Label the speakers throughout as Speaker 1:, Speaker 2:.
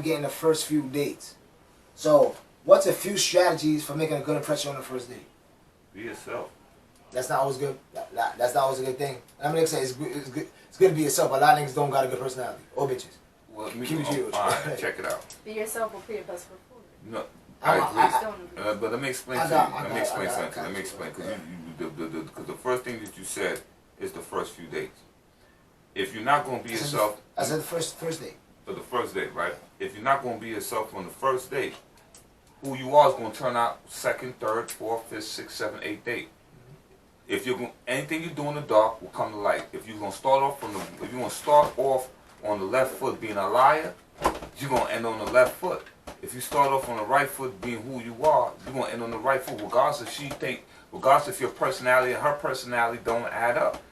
Speaker 1: getting the first few dates. So, what's a few strategies for making a good impression on the first date?
Speaker 2: Be yourself.
Speaker 1: That's not always good. That's not always a good thing. I'm gonna say it's good to be yourself, but a lot of niggas don't got a good personality. Or bitches.
Speaker 2: Well,
Speaker 1: Alright,
Speaker 2: check it out.
Speaker 3: Be yourself or be your best foot forward.
Speaker 2: No, I agree. But let me explain to you. Let me explain something. Let me explain. Because the first thing that you said is the first few dates. If you're not going to be yourself...
Speaker 1: I said the first date.
Speaker 2: For the first date, right? If you're not going to be yourself on the first date, who you are is going to turn out second, third, fourth, fifth, sixth, seventh, eighth date. If you're going, anything you do in the dark will come to light. If you're going to start off on the left foot being a liar, you're going to end on the left foot. If you start off on the right foot being who you are, you're going to end on the right foot, regardless if your personality and her personality don't add up.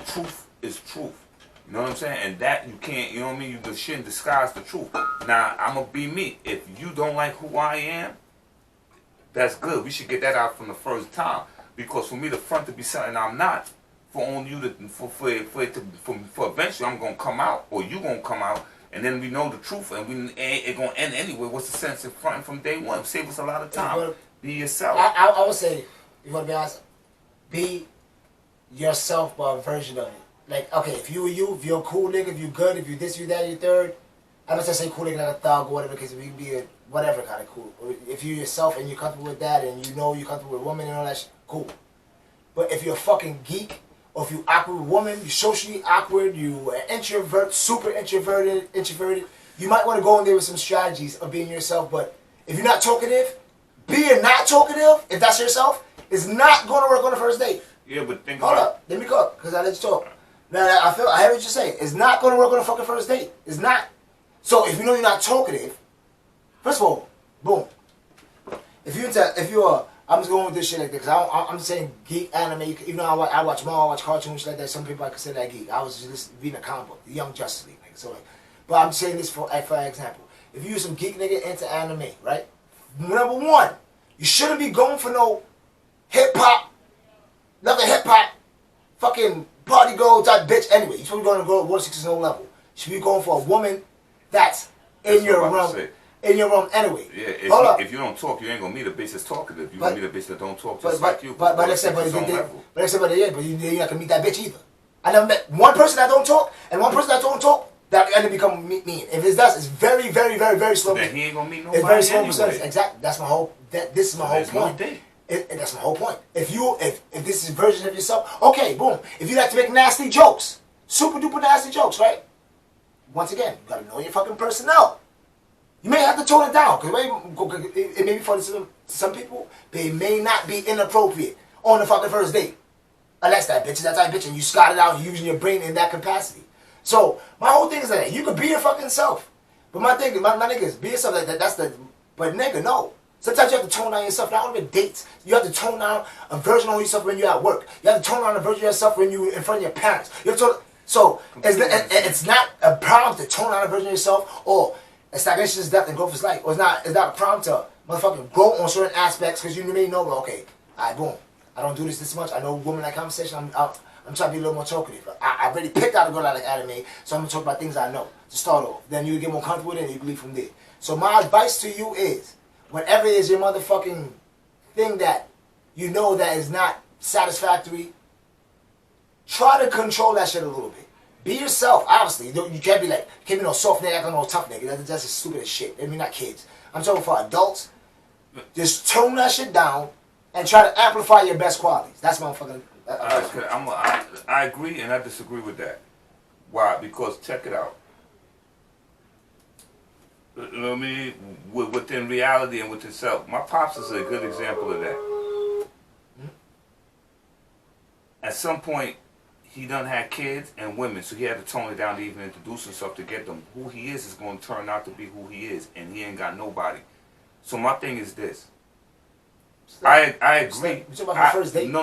Speaker 2: Truth is truth. You know what I'm saying? And that you can't, you know what I mean? You shouldn't disguise the truth. Now, I'm going to be me. If you don't like who I am, that's good. We should get that out from the first time. Because for me to front to be something I'm not, for only you to, for eventually I'm going to come out, or you going to come out, and then we know the truth, and it's going to end anyway. What's the sense of fronting from day one? Save us a lot of time. Be yourself.
Speaker 1: I would say, you want to be honest, be yourself, but a version of it. Like, okay, if you're a cool nigga, if you good, if you this, you that, you third, I'm not just say cool nigga like a thug or whatever, because we can be a whatever kind of cool. If you're yourself and you're comfortable with that, and you know you're comfortable with women and all that shit, cool. But if you're a fucking geek, or if you're awkward with women, you're socially awkward, you are introvert, super introverted, you might want to go in there with some strategies of being yourself. But if you're not talkative, being not talkative, if that's yourself, is not going to work on the first date.
Speaker 2: Yeah, but think
Speaker 1: Hold up, let me cook, because I let you talk. Now, I heard what you're saying. It's not going to work on the fucking first date. It's not. So if you know you're not talkative, first of all, boom. If you're I'm just going with this shit like this, because I'm saying geek anime, even though I watch more, I watch cartoons, shit like that, some people I consider that geek. I was just reading a comic book, the Young Justice League, nigga. So like, but I'm saying this for example. If you're some geek nigga into anime, right? Number one, you shouldn't be going for no hip-hop, fucking party girl type bitch anyway. You're supposed to be going to go to 160 level. You should be going for a woman that's in your realm. In your room anyway.
Speaker 2: Yeah, if you don't talk, you ain't gonna meet a bitch that's talkative. You gonna meet a bitch that don't talk just like you.
Speaker 1: But you're not gonna meet that bitch either. I never met one person that don't talk and one person that don't talk that end up becoming mean. If it does, it's very, very, very, very slow.
Speaker 2: Then he ain't gonna meet nobody.
Speaker 1: It's very slow
Speaker 2: anyway.
Speaker 1: percentage. Exactly. That's my whole. This is my whole point. That's my whole point. If this is a version of yourself, okay, boom. If you like to make nasty jokes, super duper nasty jokes, right? Once again, you gotta know your fucking personnel. You may have to tone it down, because it may be funny to some people, but it may not be inappropriate on the fucking first date. Unless that bitch is that type of bitch and you scout it out using your brain in that capacity. So, my whole thing is that you can be your fucking self. But my nigga is, be yourself like that, but nigga, no. Sometimes you have to tone down yourself, not only with dates. You have to tone down a version of yourself when you're at work. You have to tone down a version of yourself when you're in front of your parents. You have to so, it's not a problem to tone down a version of yourself, or stagnation is death and growth is life. Or it's not a problem to motherfucking grow on certain aspects, because you may know, well, okay, alright, boom. I don't do this much. I know women like conversation. I'm trying to be a little more talkative. I already picked out a girl I like anime, so I'm going to talk about things I know to start off. Then you get more comfortable with it and you can leave from there. So my advice to you is, whenever it is your motherfucking thing that you know that is not satisfactory, try to control that shit a little bit. Be yourself, obviously. You can't be like, you can't be no soft nigga, acting no tough nigga. That's just stupid as shit. I mean, not kids. I'm talking for adults. Just tone that shit down and try to amplify your best qualities. That's my fucking...
Speaker 2: I agree and I disagree with that. Why? Because check it out. You know what I mean? Within reality and within self. My pops is a good example of that. At some point, he done had kids and women, so he had to tone it down to even introduce himself to get them. Who he is going to turn out to be who he is, and he ain't got nobody. So my thing is this. I agree.
Speaker 1: You talking about the first date?
Speaker 2: No,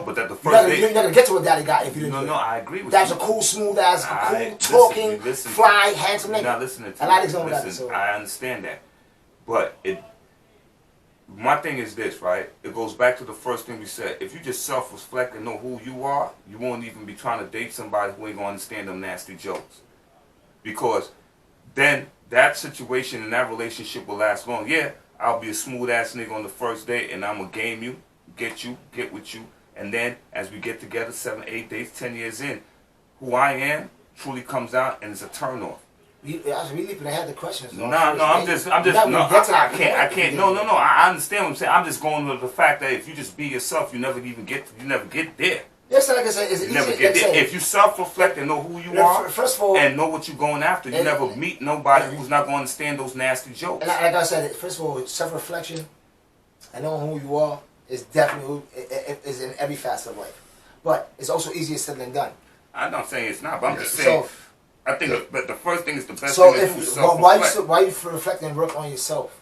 Speaker 2: but that the first date.
Speaker 1: You're not going to get to what daddy got if you didn't do it.
Speaker 2: No, I agree with
Speaker 1: That's
Speaker 2: you.
Speaker 1: That's a cool, smooth ass, cool, talking, fly, handsome nigga.
Speaker 2: You're not listening to
Speaker 1: me. A lot of don't got this.
Speaker 2: I understand that. But my thing is this, right? It goes back to the first thing we said. If you just self-reflect and know who you are, you won't even be trying to date somebody who ain't going to understand them nasty jokes. Because then that situation and that relationship will last long. Yeah, I'll be a smooth ass nigga on the first date, and I'm gonna game you, get with you, and then as we get together 7, 8 days, 10 years in, who I am truly comes out and it's a turn off.
Speaker 1: I really had the questions.
Speaker 2: No, I'm just, I can't. No. I understand what I'm saying. I'm just going with the fact that if you just be yourself, you never get there.
Speaker 1: Yes, like I said, it's
Speaker 2: you
Speaker 1: easy.
Speaker 2: never get there. If you self-reflect and know who you are,
Speaker 1: first of all,
Speaker 2: and know what you're going after, you never meet nobody who's not going to understand those nasty jokes.
Speaker 1: And like I said, first of all, self-reflection and knowing who you are is definitely is in every facet of life. But it's also easier said than done.
Speaker 2: I'm not saying it's not, but I'm just saying. So, I think but the first thing is the best thing to do is
Speaker 1: self-reflect. Why you reflect and work on yourself?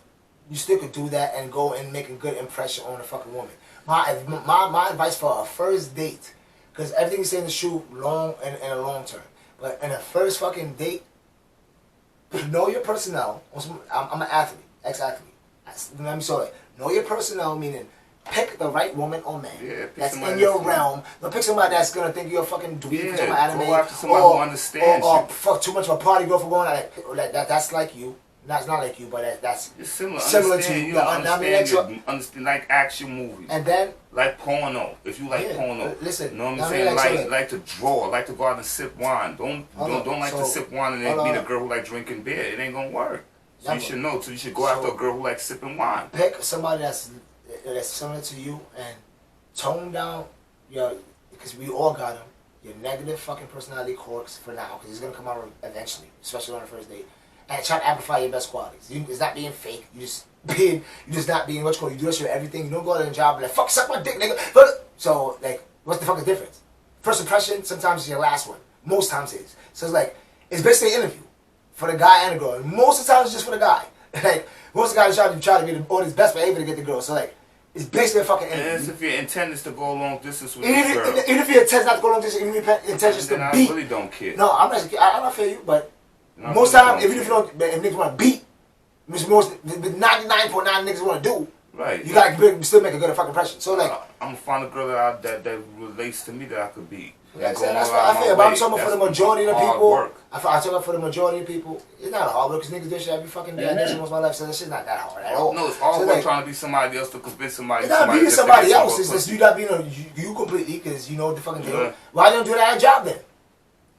Speaker 1: You still could do that and go and make a good impression on a fucking woman. My advice for a first date, because everything you say in the shoe, long and a long term. But in a first fucking date, know your personnel. I'm an athlete, ex-athlete. Let me say it. Know your personnel, meaning pick the right woman or man that's in your realm. Don't pick somebody that's gonna think you're a fucking dweeb,
Speaker 2: go after somebody who understands
Speaker 1: or fuck too much of a party girl for going like that's like you. That's not like you, but that's similar to you.
Speaker 2: Understand like action movies.
Speaker 1: And then
Speaker 2: like porno. If you like porno,
Speaker 1: listen.
Speaker 2: You know what I'm saying? Like to draw, like to go out and sip wine. Don't like to sip wine and then meet a girl who like drinking beer. It ain't gonna work. So you should know. So you should go after a girl who likes sipping wine.
Speaker 1: Pick somebody that's similar to you and tone down your, because we all got them, your negative fucking personality quirks for now, because it's gonna come out eventually, especially on the first date. And try to amplify your best qualities. It's not being fake. You just not being what you call. You do this with everything. You don't go to the job and like fuck suck my dick, nigga. So like, what's the fucking difference? First impression sometimes is your last one. Most times it is. So it's like it's basically an interview for the guy and the girl. And most of the time it's just for the guy. Like most of the guys try to be the his best behavior to get the girl. So like it's basically a fucking interview.
Speaker 2: And if your intent is to go a long distance with
Speaker 1: the girl, even if your intent not to go long distance, even if your intent is to beat.
Speaker 2: I really don't care.
Speaker 1: No, I'm not fair you, but. Most times, even if you don't, if niggas want to beat, which most 99.9 niggas want to do,
Speaker 2: right?
Speaker 1: You gotta still make a good fucking impression. So like,
Speaker 2: I'm gonna find a girl that relates to me that I could beat.
Speaker 1: That's what I feel. But I'm talking for the majority of the people. I'm talking for the majority of people. It's not hard work because niggas do shit every fucking day. I did shit most of my life, so that shit's not that hard at all.
Speaker 2: No, it's hard work trying to be somebody else to convince somebody.
Speaker 1: It's not being somebody else. It's just you not being you completely because you know what the fucking deal. Why don't you do that job then?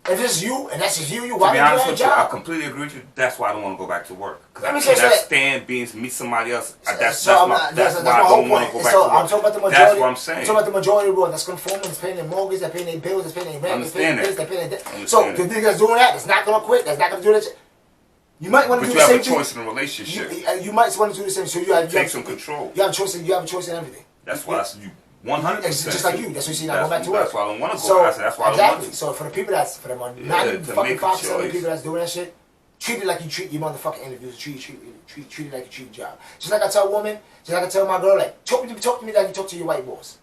Speaker 1: If it's you, and that's just you, why don't you do that job?
Speaker 2: I completely agree with you. That's why I don't want to go back to work. Because I can't stand meet somebody else. That's why I don't want to go back to work.
Speaker 1: I'm talking about the majority.
Speaker 2: That's what I'm saying.
Speaker 1: I'm talking about the majority of the world that's conforming, that's paying their mortgage, that's paying their bills, that's paying their rent, that's paying this, that's paying their debt. So the nigga that's doing that, that's not going to quit, that's not going to do that shit. You might want to do the same thing.
Speaker 2: But you have a choice in a relationship.
Speaker 1: You might want to do the same. So you have
Speaker 2: take some control.
Speaker 1: You have a choice in everything.
Speaker 2: That's why you 100%.
Speaker 1: Just like you. That's why you see not going back to work.
Speaker 2: That's why I don't want to go. That's why I don't want to.
Speaker 1: So for the people that's, for the 95% of the people that's doing that shit, treat it like you treat your motherfucking interviews. Treat it like you treat your job. Just like I tell women, just like I tell my girl, like, talk to me like you talk to your white boss.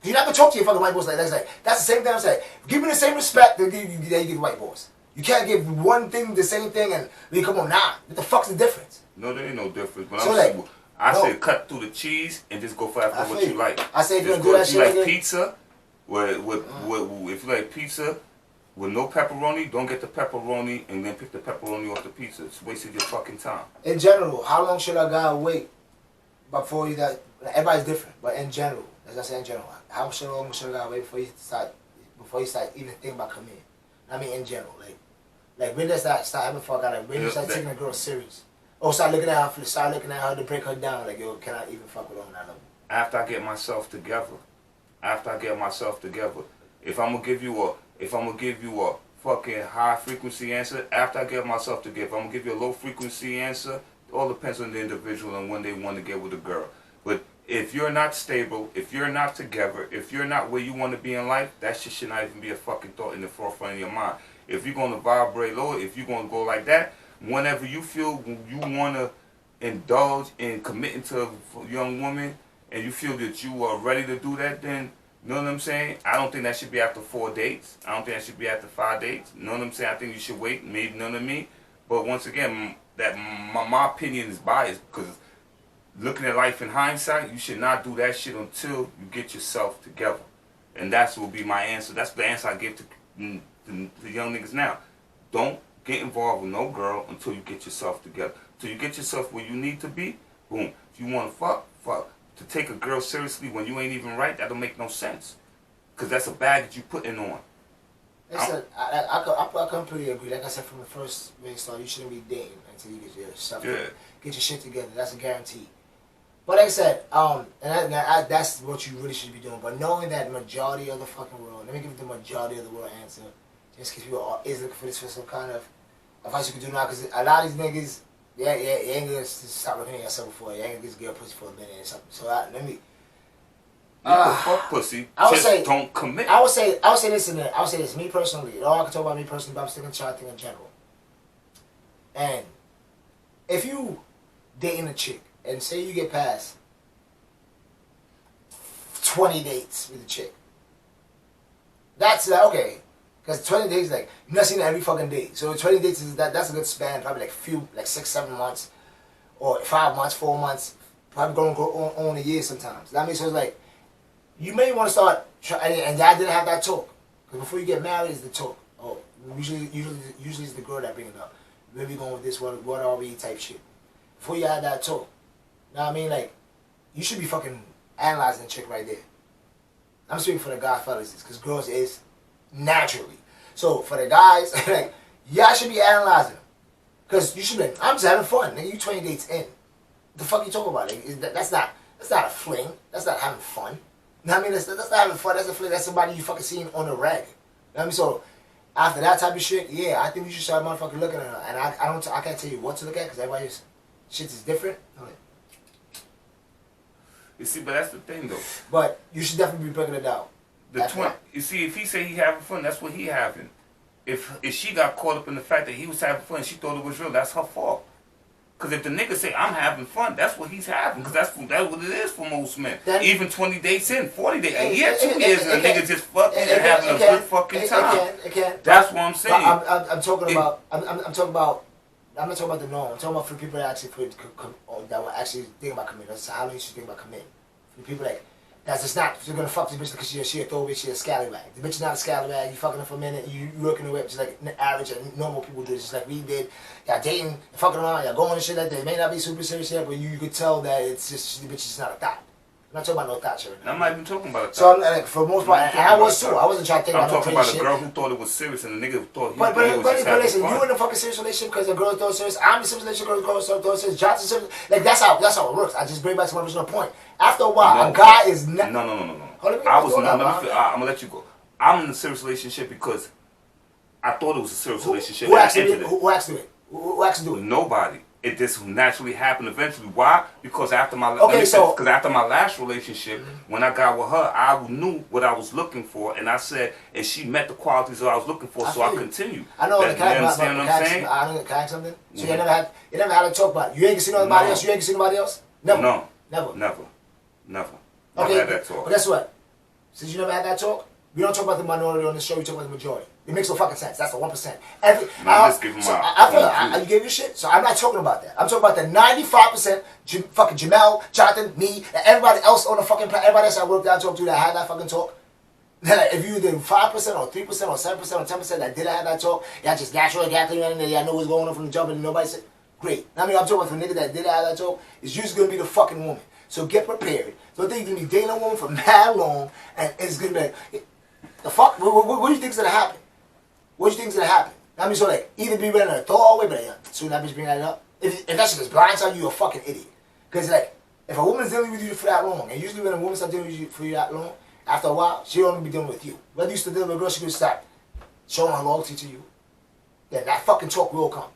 Speaker 1: You're not going to talk to your fucking white boss like that. That's the same thing I'm saying. Give me the same respect that you give the white boss. You can't give one thing the same thing and come on, nah. What the fuck's the difference?
Speaker 2: No, there ain't no difference. But
Speaker 1: so
Speaker 2: I say cut through the cheese and just go for after what you like.
Speaker 1: I say if you're gonna do that shit,
Speaker 2: if you like pizza, if you like pizza with no pepperoni, don't get the pepperoni and then pick the pepperoni off the pizza. It's wasted your fucking time.
Speaker 1: In general, how long should a guy wait before you that? Everybody's different, but in general, as I say in general, how long should a guy wait before you start even thinking about committing? I mean, in general, like when does that start having fun? Like when you start taking a girl serious? Or start looking at her to break her down. Like, yo, can I even fuck with her on that level?
Speaker 2: After I get myself together. If I'm gonna give you a fucking high frequency answer, after I get myself together, if I'm gonna give you a low frequency answer, it all depends on the individual and when they want to get with a girl. But if you're not stable, if you're not together, if you're not where you want to be in life, that shit should not even be a fucking thought in the forefront of your mind. If you're gonna vibrate low, if you're gonna go like that, whenever you feel you want to indulge in committing to a young woman and you feel that you are ready to do that, then, you know what I'm saying? I don't think that should be after 4 dates. I don't think that should be after 5 dates. You know what I'm saying? I think you should wait, maybe, you know what I mean? But once again, that my opinion is biased because looking at life in hindsight, you should not do that shit until you get yourself together. And that's will be my answer. That's the answer I give to young niggas now. Don't get involved with no girl until you get yourself together. Till you get yourself where you need to be, boom. If you want to fuck. To take a girl seriously when you ain't even right, that don't make no sense. Because that's a baggage you putting on.
Speaker 1: Listen, I completely agree. Like I said, from the first start, you shouldn't be dating until you get your stuff together. Get your shit together. That's a guarantee. But like I said, that's what you really should be doing. But knowing that majority of the fucking world, let me give you the majority of the world answer, just because people is looking for this for some kind of advice you can do now. Because a lot of these niggas, you ain't gonna stop looking at yourself before. You ain't gonna just get a pussy for a minute or something. So let me.
Speaker 2: You can fuck pussy.
Speaker 1: I would
Speaker 2: just
Speaker 1: say,
Speaker 2: don't commit.
Speaker 1: I would say this in there. I would say this. Me personally, all I can talk about me personally, but I'm sticking to trying to think in general. And if you dating a chick and say you get past 20 dates with a chick, that's like, okay. Because 20 days, like, you're not seeing it every fucking day. So 20 days is that's a good span, probably like 6, 7 months, or 5 months, 4 months, probably going to go on a year sometimes. That means so it's like, you may want to start, and y'all didn't have that talk. Because before you get married is the talk. Oh, usually it's the girl that bring it up. Where we going with this, what are we type shit. Before you had that talk. You know what I mean? Like, you should be fucking analyzing the chick right there. I'm speaking for the guy fellas, because girls is naturally. So for the guys, like, y'all should be analyzing them. Because you should be like, I'm just having fun. Nigga, you 20 dates in. The fuck you talking about? Like, that's not a fling. That's not having fun. You know what I mean? That's not having fun. That's a fling. That's somebody you fucking seen on the rag. You know what I mean? So after that type of shit, yeah, I think you should start motherfucking looking at her. And I can't tell you what to look at because everybody's shit is different.
Speaker 2: You see, but that's the thing though.
Speaker 1: But you should definitely be breaking it down.
Speaker 2: You see, if he say he having fun, that's what he having. If she got caught up in the fact that he was having fun, she thought it was real, that's her fault. Because if the nigga say, I'm having fun, that's what he's having. Because that's what it is for most men. Even 20 dates in, 40 dates, a year, 2 years, and the nigga just fucking and having a good fucking time. That's what I'm saying.
Speaker 1: I'm talking about, I'm not talking about the norm. I'm talking about for people that actually that were actually thinking about committing. That's how long you should think about committing. For people like, that's just not, you're gonna fuck this bitch because she a throwaway, she a scallywag. The bitch is not a scallywag, you fucking her for a minute, you working the whip just like average and normal people do, just like we did. Y'all dating, fucking around, y'all going and shit like that. It may not be super serious yet, but you could tell that it's just, the bitch is just not a thought. I'm not talking about no thought shit right now.
Speaker 2: I'm not even talking about a thought.
Speaker 1: So I'm like, for the most part, and I was too, I wasn't trying to think about no crazy shit.
Speaker 2: I'm talking about a girl who thought it was serious and the nigga thought he
Speaker 1: but
Speaker 2: was just having
Speaker 1: listen,
Speaker 2: fun.
Speaker 1: you in a fucking serious relationship because a girl thought it serious. I'm in a serious relationship because a girl thought it serious. Johnson serious. Like, that's how it works. I just bring back to my original point. After a while, a guy is not...
Speaker 2: No.
Speaker 1: I'm
Speaker 2: gonna let you go. I'm in a serious relationship because I thought it was a serious relationship.
Speaker 1: Who actually did it? Who actually do it?
Speaker 2: Nobody. It just naturally happened eventually. Why? Because after my after my last relationship, when I got with her, I knew what I was looking for, and I said, and she met the qualities that I was looking for, so I continued.
Speaker 1: I know.
Speaker 2: You understand what I'm saying?
Speaker 1: Can I ask something? So you never had to talk about it. You ain't seen nobody else. You ain't seen nobody else. Never.
Speaker 2: No.
Speaker 1: Never.
Speaker 2: Okay, had that talk.
Speaker 1: But guess what? Since you never had that talk, we don't talk about the minority on the show. We talk about the majority. It makes no fucking sense. That's the 1%. You gave your shit, so I'm not talking about that. I'm talking about the 95%. Fucking Jamel, Jonathan, me, and everybody else on the fucking planet. Everybody else I worked out talk to that had that fucking talk. If you did 5% or 3% or 7% or 10% that didn't have that talk, y'all just naturally got through and y'all know what's going on from the jump and nobody said, great. I mean, I'm talking about for niggas that did have that talk, it's usually gonna be the fucking woman. So get prepared. Don't think you're gonna be dating a woman for mad long and it's gonna be like, the fuck? What do you think's gonna happen? What do you think's gonna happen? I mean, so like, either be ready to throw away, but soon that bitch bring that up. If that shit is blindside, you a fucking idiot. Because like, if a woman's dealing with you for that long, and usually when a woman's not dealing with you for that long, after a while, she'll only be dealing with you. Whether you still dealing with a girl, she could start showing her loyalty to you. Then that fucking talk will come.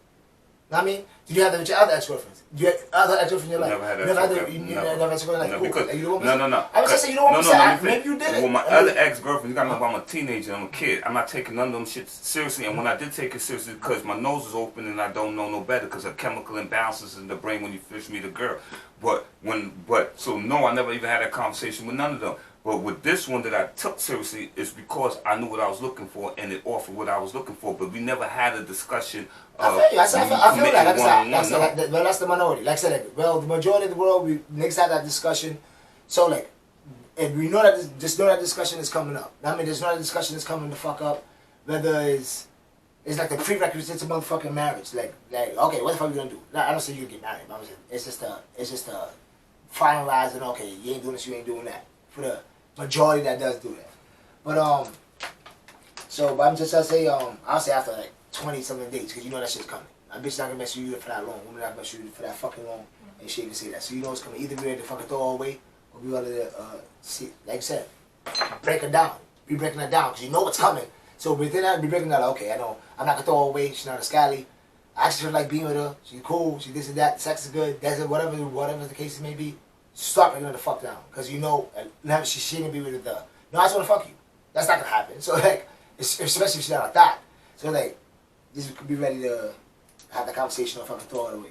Speaker 1: Know what I mean? Did you have that with your other ex-girlfriends? Do you have other ex-girlfriends in your life?
Speaker 2: Never had that.
Speaker 1: Never had that. You never had that like,
Speaker 2: no, because,
Speaker 1: you know
Speaker 2: no.
Speaker 1: I was just saying, you know what I'm saying? Maybe you did it.
Speaker 2: Well, my other ex-girlfriend, you gotta know I'm a teenager, I'm a kid. I'm not taking none of them shit seriously. And when I did take it seriously, because my nose is open and I don't know no better because of chemical imbalances in the brain when you first meet a girl. So no, I never even had that conversation with none of them. But with this one that I took seriously is because I knew what I was looking for and it offered what I was looking for. But we never had a discussion of
Speaker 1: I feel that. Well, that's the minority. Like I said, well, the majority of the world, niggas had that discussion. So like, if we know that, just know that discussion is coming up. I mean, there's no discussion that's coming to fuck up. Whether it's It's like the prerequisite to motherfucking marriage. Like, okay, what the fuck you gonna do? No, I don't say you get married. But I'm saying it's just finalizing. Okay, you ain't doing this, you ain't doing that. For the majority that does do that. But but I'm just gonna say I'll say after like 20 something dates, because you know that shit's coming. A bitch not gonna mess with you for that long. Woman not gonna mess with you for that fucking long, and she can say that. So you know it's coming. Either be ready to fucking throw her away, or be ready to see, like I said, break her down. Be breaking her down because you know what's coming. So within that, be breaking her down. Okay, I know I'm not gonna throw her away. She's not a scally. I actually like being with her. She's cool. She this and that. The sex is good. That's it. Whatever the case may be. Start breaking her the fuck down because you know now she gonna be with the. No, I just wanna fuck you. That's not gonna happen. So like, especially if she's not like that. So like, this could be ready to have the conversation or fucking throw it away.